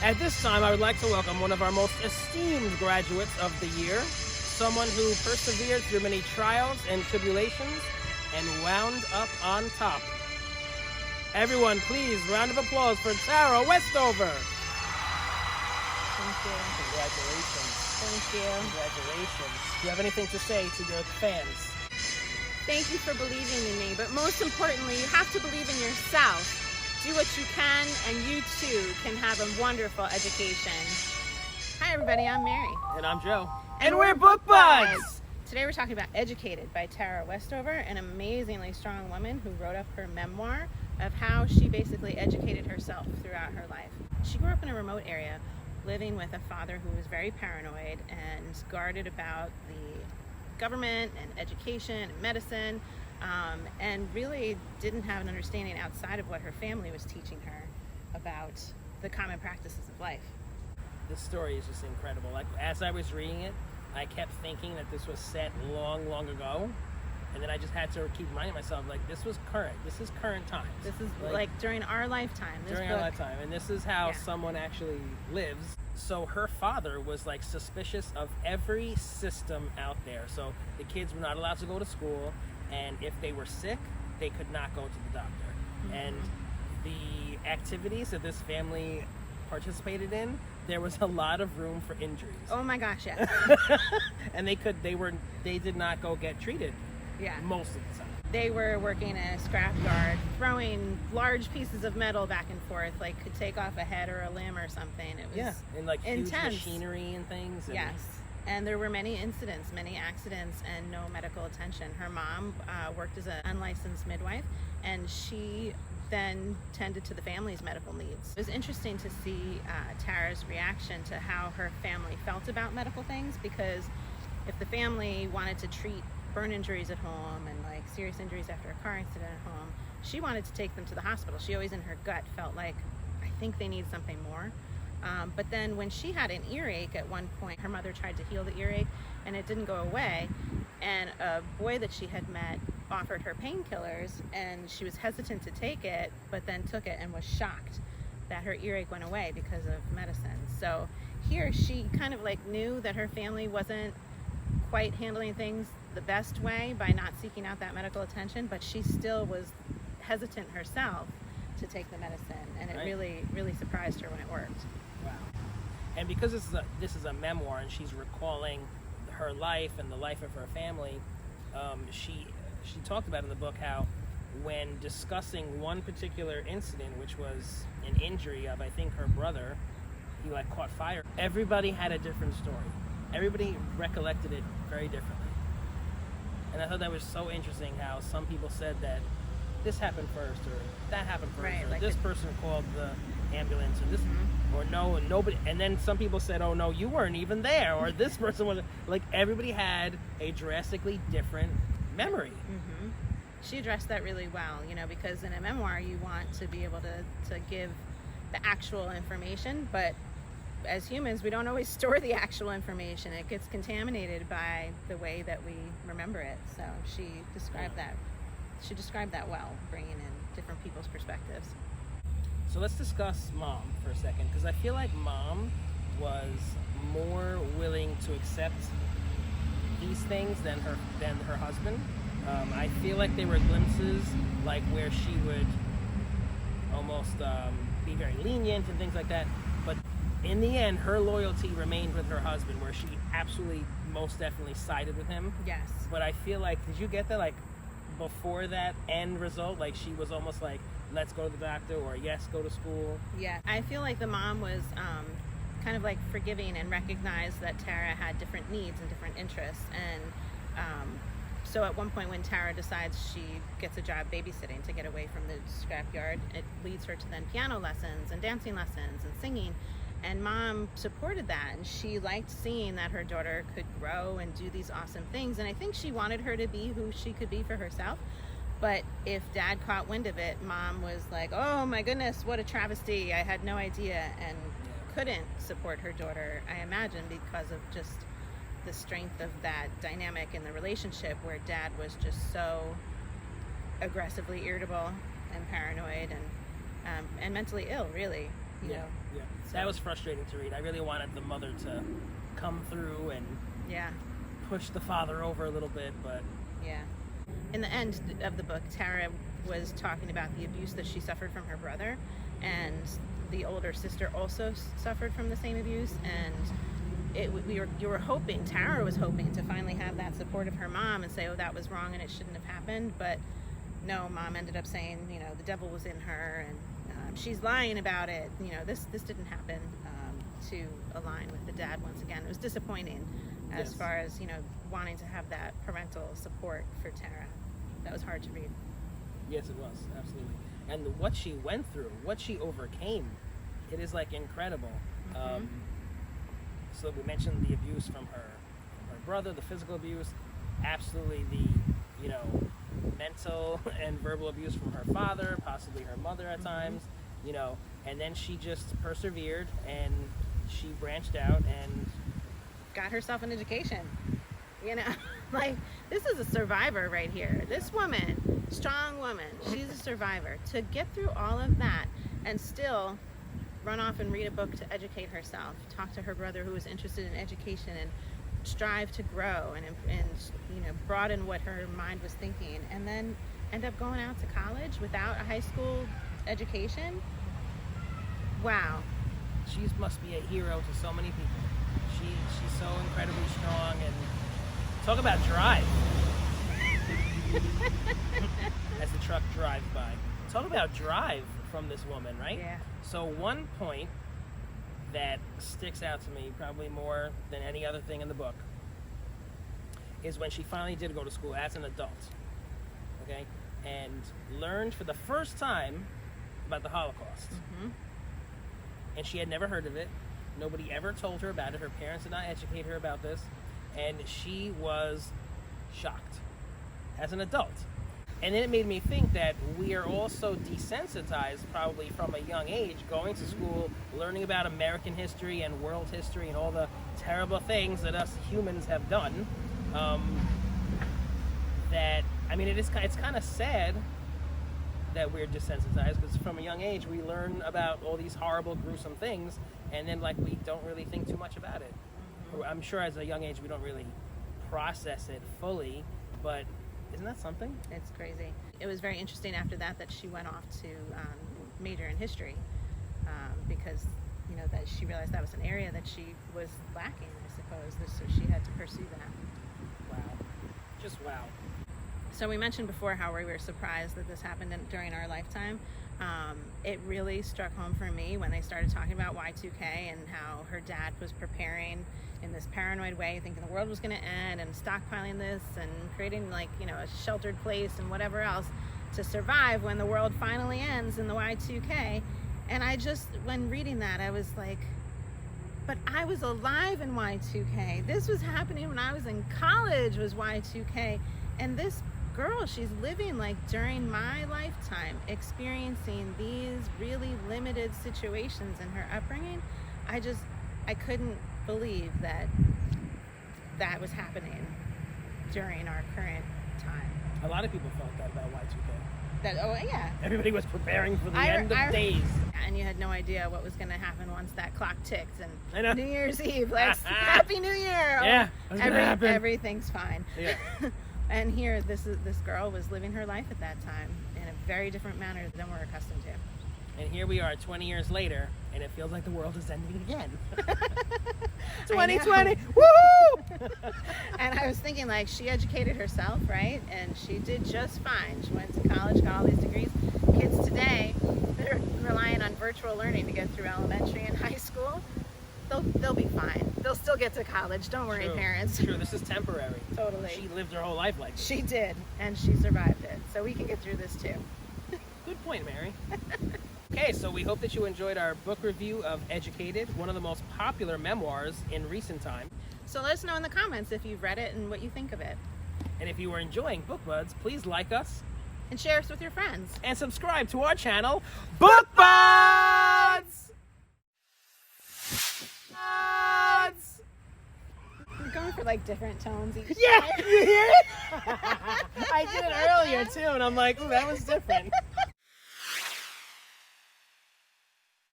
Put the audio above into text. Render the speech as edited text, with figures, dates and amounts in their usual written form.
At this time, I would like to welcome one of our most esteemed graduates of the year, someone who persevered through many trials and tribulations and wound up on top. Everyone, please, round of applause for Tara Westover. Thank you. Congratulations. Thank you. Congratulations. Do you have anything to say to your fans? Thank you for believing in me, but most importantly, you have to believe in yourself. Do what you can, and you too can have a wonderful education. Hi everybody, I'm Mary. And I'm Joe. And we're Book Buds! Today we're talking about Educated by Tara Westover, an amazingly strong woman who wrote up her memoir of how she basically educated herself throughout her life. She grew up in a remote area, living with a father who was very paranoid and guarded about the government and education and medicine, and really didn't have an understanding outside of what her family was teaching her about the common practices of life. This story is just incredible. Like, as I was reading it, I kept thinking that this was set long, long ago, and then I just had to keep reminding myself, like, this was current. This is current times. This is like during our lifetime. During our lifetime, and this is how someone actually lives. So her father was like suspicious of every system out there. So the kids were not allowed to go to school, and if they were sick, they could not go to the doctor. Mm-hmm. And the activities that this family participated in, there was a lot of room for injuries. Oh my gosh, yes. And they did not go get treated. Yeah. Most of the time. They were working in a scrapyard, throwing large pieces of metal back and forth, like could take off a head or a limb or something. It was and like intense. Huge machinery and things. And yes. And there were many incidents, many accidents, and no medical attention. Her mom worked as an unlicensed midwife, and she then tended to the family's medical needs. It was interesting to see Tara's reaction to how her family felt about medical things, because if the family wanted to treat burn injuries at home and like serious injuries after a car accident at home, she wanted to take them to the hospital. She always in her gut felt like, I think they need something more. But then when she had an earache at one point, her mother tried to heal the earache and it didn't go away. And a boy that she had met offered her painkillers, and she was hesitant to take it, but then took it and was shocked that her earache went away because of medicine. So here she kind of like knew that her family wasn't quite handling things the best way by not seeking out that medical attention, but she still was hesitant herself to take the medicine, and it really surprised her when it worked. Wow. And because this is a memoir and she's recalling her life and the life of her family, she talked about in the book how when discussing one particular incident, which was an injury of, I think, her brother, he like caught fire, everybody had a different story. Everybody recollected it very differently. And I thought that was so interesting how some people said that this happened first, or that happened first, or like this person called the ambulance, or this, or no, and nobody. And then some people said, oh no, you weren't even there, or this person was, like, everybody had a drastically different memory. Mm-hmm. She addressed that really well, because in a memoir you want to be able to give the actual information, but as humans, we don't always store the actual information. It gets contaminated by the way that we remember it. So she described that. She described that well, bringing in different people's perspectives. So let's discuss Mom for a second, because I feel like Mom was more willing to accept these things than her husband. I feel like there were glimpses like where she would almost be very lenient and things like that, but in the end, her loyalty remained with her husband, where she absolutely, most definitely sided with him. Yes. But I feel like, did you get that, like, before that end result, like, she was almost like, let's go to the doctor, or yes, go to school? Yeah. I feel like the mom was kind of like forgiving and recognized that Tara had different needs and different interests. And so at one point when Tara decides she gets a job babysitting to get away from the scrapyard, it leads her to then piano lessons and dancing lessons and singing. And Mom supported that, and she liked seeing that her daughter could grow and do these awesome things. And I think she wanted her to be who she could be for herself. But if Dad caught wind of it, Mom was like, oh my goodness, what a travesty. I had no idea, and couldn't support her daughter, I imagine, because of just the strength of that dynamic in the relationship, where Dad was just so aggressively irritable and paranoid and mentally ill, really. You know. Yeah, that was frustrating to read. I really wanted the mother to come through and Yeah. push the father over a little bit, but Yeah. In the end of the book, Tara was talking about the abuse that she suffered from her brother, and the older sister also suffered from the same abuse. And you were hoping, Tara was hoping to finally have that support of her mom and say, oh, that was wrong and it shouldn't have happened. But no, mom ended up saying, you know, the devil was in her and she's lying about it. You know, this didn't happen, to align with the dad once again. It was disappointing as far as, you know, wanting to have that parental support for Tara. That was hard to read. Yes, it was, absolutely. And what she went through, what she overcame, it is like incredible. So we mentioned the abuse from her brother, the physical abuse, absolutely the, you know, mental and verbal abuse from her father, possibly her mother at times, you know, and then she just persevered and she branched out and got herself an education. You know, like, this is a survivor right here. This woman, strong woman, she's a survivor. To get through all of that and still run off and read a book to educate herself, talk to her brother who was interested in education, and strive to grow and you know, broaden what her mind was thinking, and then end up going out to college without a high school education. Wow. She must be a hero to so many people. She's so incredibly strong, and talk about drive. As the truck drives by. Talk about drive from this woman, right? Yeah. So one point that sticks out to me, probably more than any other thing in the book, is when she finally did go to school as an adult, okay, and learned for the first time about the Holocaust. And she had never heard of it. Nobody ever told her about it. Her parents did not educate her about this, and she was shocked as an adult. And then it made me think that we are also desensitized, probably from a young age, going to school, learning about American history and world history and all the terrible things that us humans have done. That, I mean, it's kind of sad that we're desensitized, because from a young age we learn about all these horrible, gruesome things, and then, like, we don't really think too much about it. I'm sure as a young age we don't really process it fully, but isn't that something? It's crazy. It was very interesting after that she went off to major in history, because, you know, that she realized that was an area that she was lacking, I suppose, so she had to pursue that. Wow. Just wow. So we mentioned before how we were surprised that this happened during our lifetime. It really struck home for me when they started talking about Y2K and how her dad was preparing in this paranoid way, thinking the world was going to end, and stockpiling this and creating, like, you know, a sheltered place and whatever else to survive when the world finally ends in the Y2K. And I just, when reading that, I was like, but I was alive in Y2K. This was happening when I was in college, was Y2K. And this girl, she's living like during my lifetime, experiencing these really limited situations in her upbringing. I couldn't believe that was happening during our current time. A lot of people felt that about Y2K. Oh yeah. Everybody was preparing for the end of days. And you had no idea what was going to happen once that clock ticked. And I know. New Year's Eve, let's Happy New Year. Yeah, what's gonna happen? Everything's fine. Yeah. And here, this girl was living her life at that time in a very different manner than we're accustomed to. And here we are 20 years later, and it feels like the world is ending again. 2020, woohoo! And I was thinking, like, she educated herself, right? And she did just fine. She went to college, got all these degrees. Kids today, they're relying on virtual learning to get through elementary and high school. They'll be fine. They'll still get to college. Don't worry, parents. True, this is temporary. Totally. She lived her whole life like this. She did, and she survived it. So we can get through this too. Good point, Mary. Okay, so we hope that you enjoyed our book review of Educated, one of the most popular memoirs in recent time. So let us know in the comments if you've read it and what you think of it. And if you are enjoying BookBuds, please like us. And share us with your friends. And subscribe to our channel, BookBuds! You're going for, like, different tones each Yeah, time. you hear it? I did it earlier too, and I'm like, ooh, that was different.